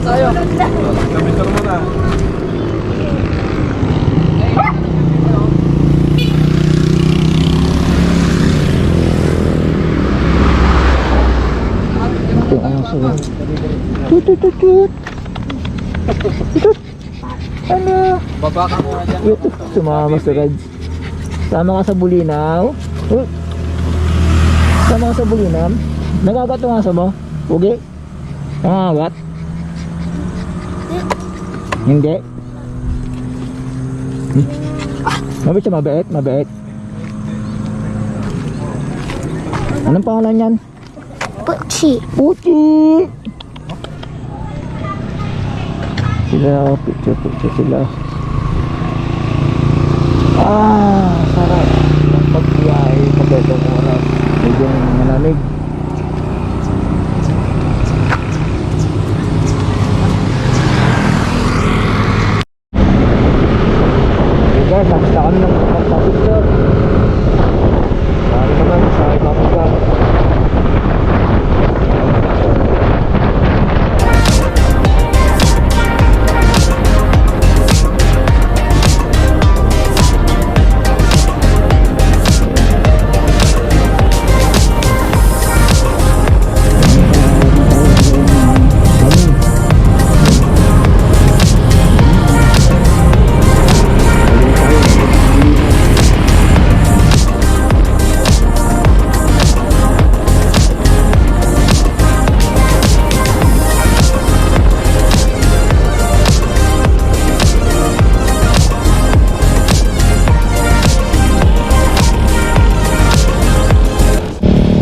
tayo. Picture mo na. Yung aso. Tut tut tut tut. Tut. Ano? Baba ka muna dyan. Sumama sa Raj. Sama ka sa bulinaw. Sama ka sa bulinaw. Nagagat yung aso mo? Ugi? Nangagat? Hindi. Mabait siya, mabait, mabait. Anong pangalan yan? Puchi. Puchi! Sila, picture sila. Sarap. Pagbiyahe sa betong oras. Medyo malamig. Okay guys, tapos na kami ng pagpapicture. Paano naman sa ibang lugar.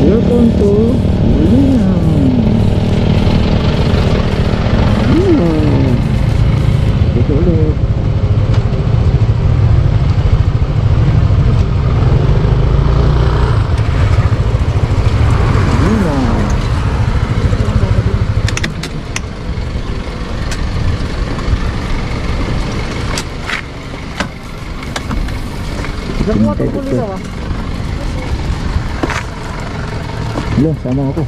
Welcome to Bulinaw. Dito ulit. Bulinaw. Nakuha itong Bulinaw ah. Yan, sama ako.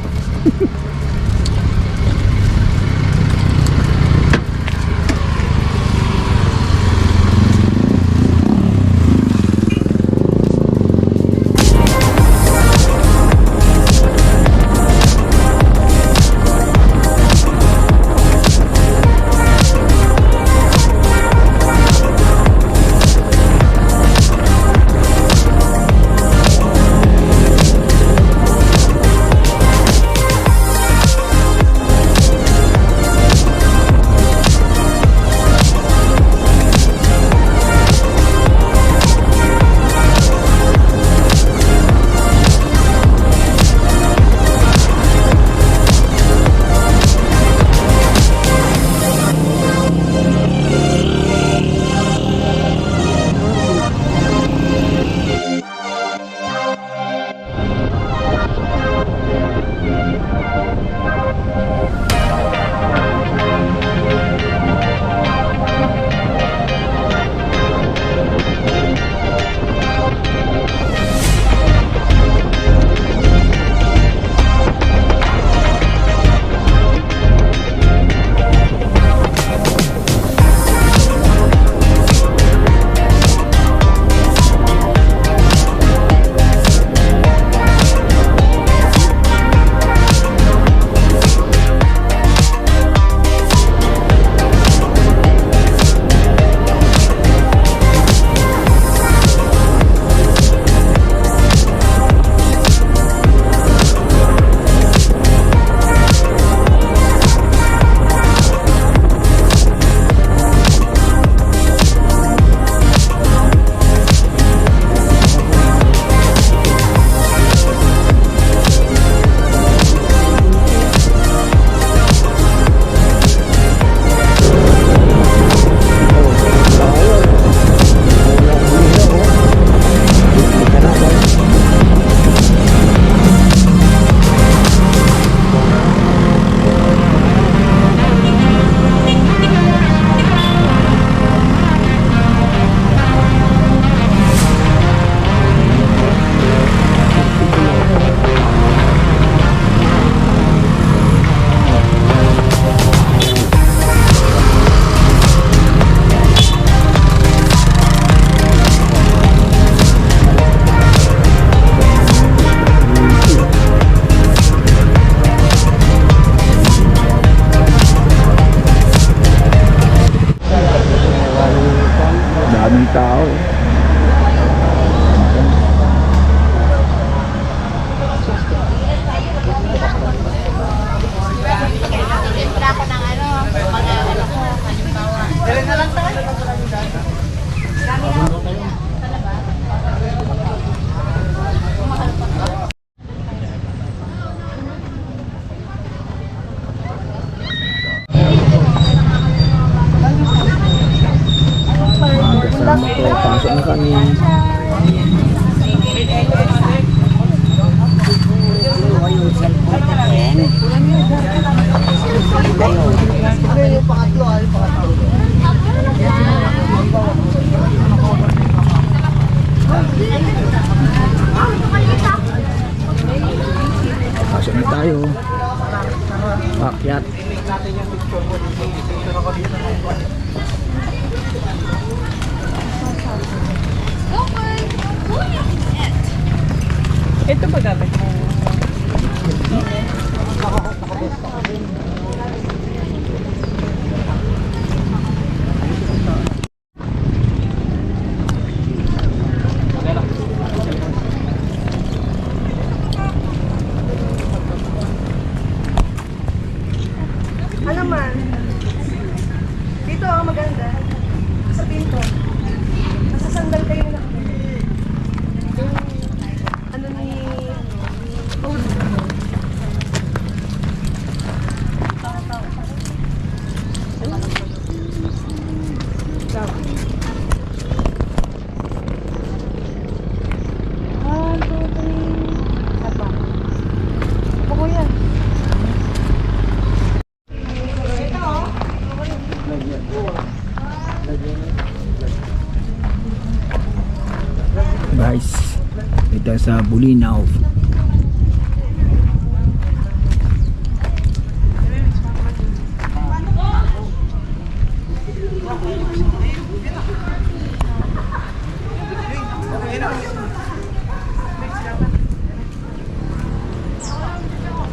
Pasok na kami. Pasok na tayo. Akyat. Ito ba gamit mo? Ano man? Dito ang maganda. Sa pinto. Nasasandal kayo na. Ano ni... Guys, ito sa Bulinaw.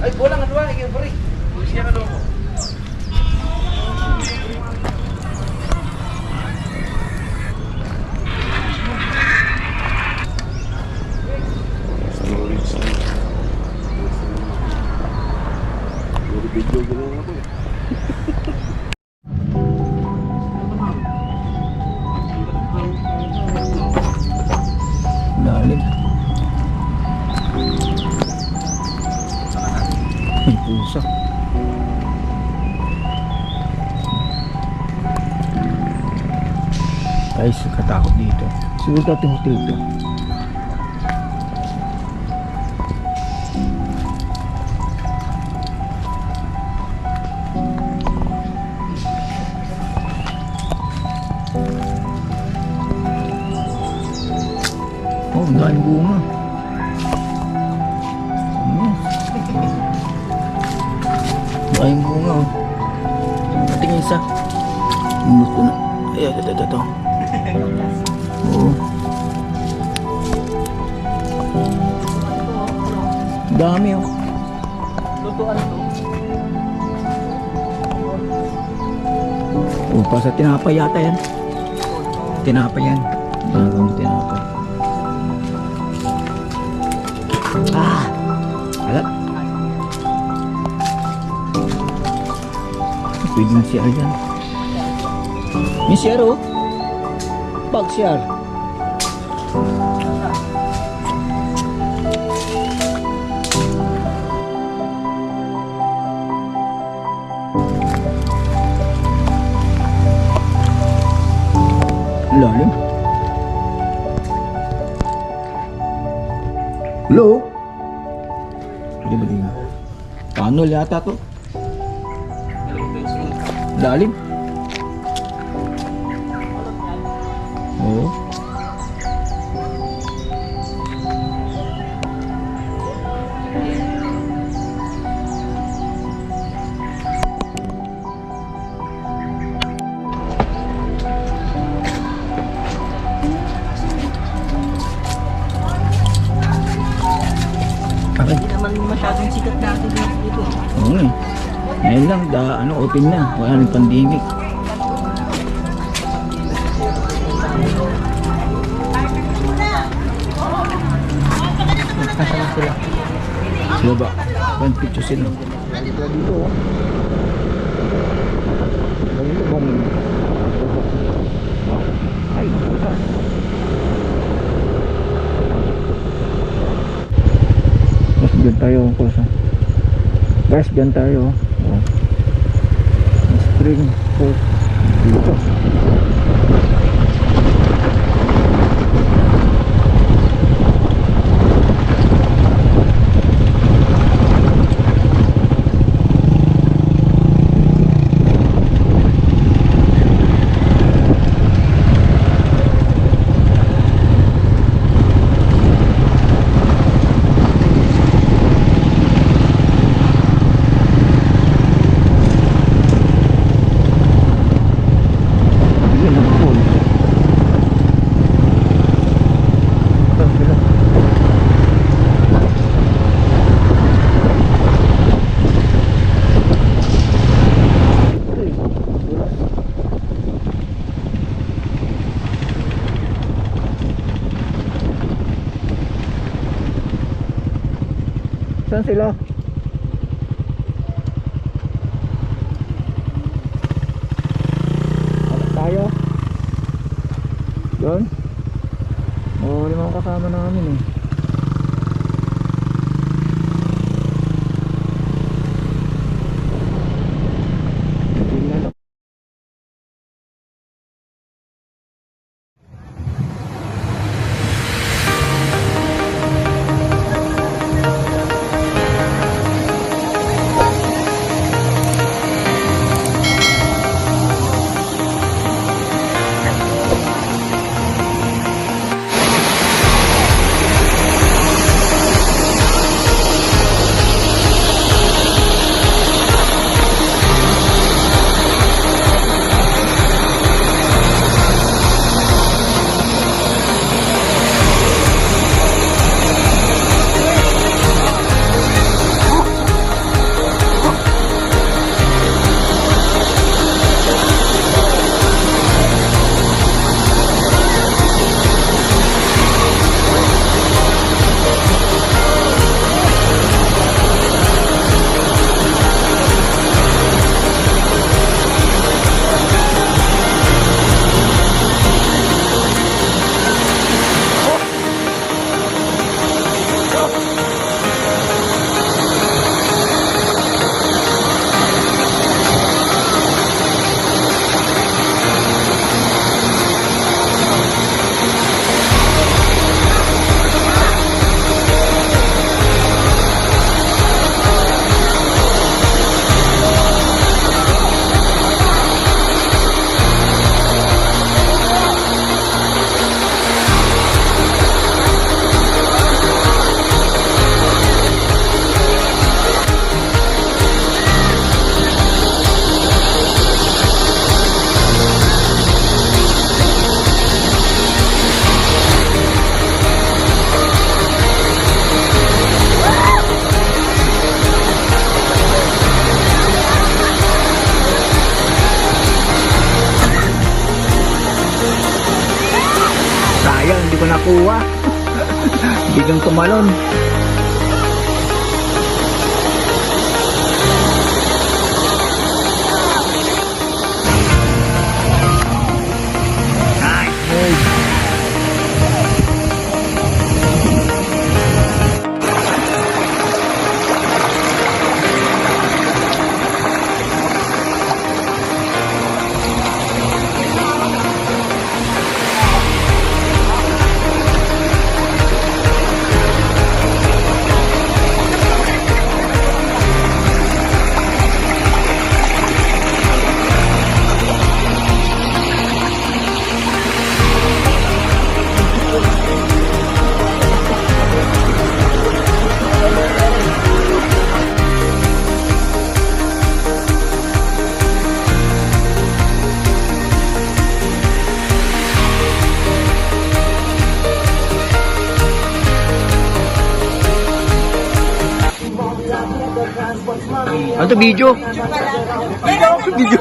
Ay, bola nga doon, ikay bari. Siya ka doon. Video gano'n ako eh. Lalim. May pusa. Guys, katakot dito. Siguro dating hotel to. Oh, ang daming bunga. Daming bunga oh. Tingin isa. Gusto na. Ayan, ito. Oo. Dami oh. Lutuan to. Oh, pa sa tinapay yata yan. Tinapay yan. Bagong tinapay. Ah! Alat. Pwedeng CR dyan. May CR oh. Bag CR. Lalim. Hello? Hindi ba din? Paano yata to? Lalim? Oo. Okay. Hindi naman masyadong sikat natin dito. Oo nga eh. Ngayon lang, open na. Wala nang pandemic. Kasama sila. Sila ba? One picture sila. Dito oh. Dito bang... Ay, bukas. Mas dyan tayo kusa. Guys, dyan tayo oh. Spring Fort dito. Saan sila? Alas tayo. Doon? Oo, limang kasama namin eh. Tingnan. Sayang, hindi ko nakuha. Biglang tumalon. Nice move. Ano to, video? Video.